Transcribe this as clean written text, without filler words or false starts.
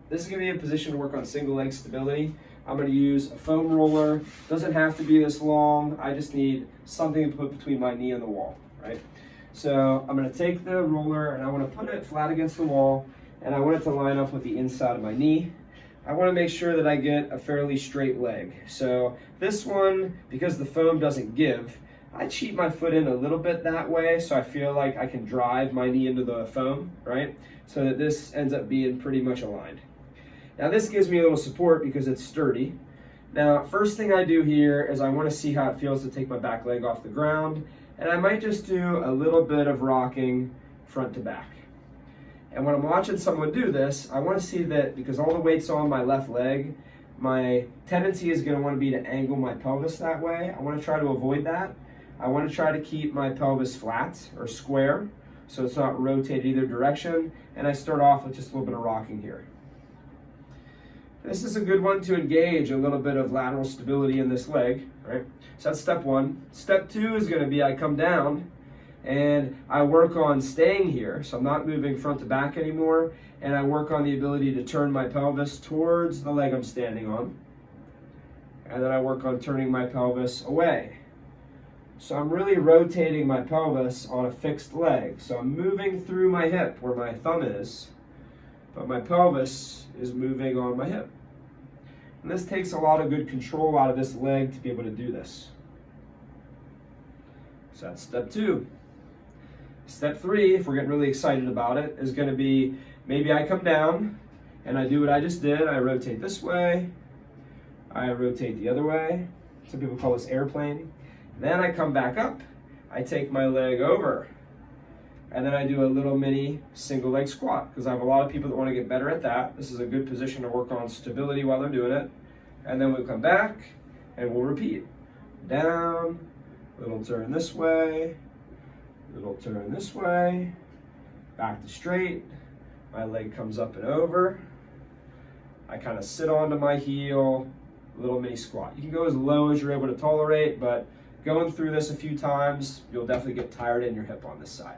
this is going to be a position to work on single leg stability. I'm going to use a foam roller. Doesn't have to be this long. I just need something to put between my knee and the wall, right? So I'm going to take the roller and I want to put it flat against the wall, and I want it to line up with the inside of my knee. I want to make sure that I get a fairly straight leg. So this one, because the foam doesn't give, I cheat my foot in a little bit that way, so I feel like I can drive my knee into the foam, right? So that this ends up being pretty much aligned. Now this gives me a little support because it's sturdy. Now, first thing I do here is I want to see how it feels to take my back leg off the ground, and I might just do a little bit of rocking front to back. And when I'm watching someone do this, I want to see that because all the weight's on my left leg, my tendency is going to want to be to angle my pelvis that way. I want to try to avoid that. I want to try to keep my pelvis flat or square so it's not rotated either direction, and I start off with just a little bit of rocking here. This is a good one to engage a little bit of lateral stability in this leg, right? So that's step one. Step two is going to be I come down and I work on staying here, so I'm not moving front to back anymore, and I work on the ability to turn my pelvis towards the leg I'm standing on, and then I work on turning my pelvis away. So I'm really rotating my pelvis on a fixed leg. So I'm moving through my hip where my thumb is, but my pelvis is moving on my hip. And this takes a lot of good control out of this leg to be able to do this. So that's step two. Step three, if we're getting really excited about it, is going to be maybe I come down and I do what I just did. I rotate this way, I rotate the other way. Some people call this airplane. Then I come back up, I take my leg over, and then I do a little mini single leg squat because I have a lot of people that want to get better at that. This is a good position to work on stability while they're doing it. And then we'll come back and we'll repeat. Down, little turn this way, little turn this way, back to straight. My leg comes up and over. I kind of sit onto my heel, little mini squat. You can go as low as you're able to tolerate, but going through this a few times, you'll definitely get tired in your hip on this side.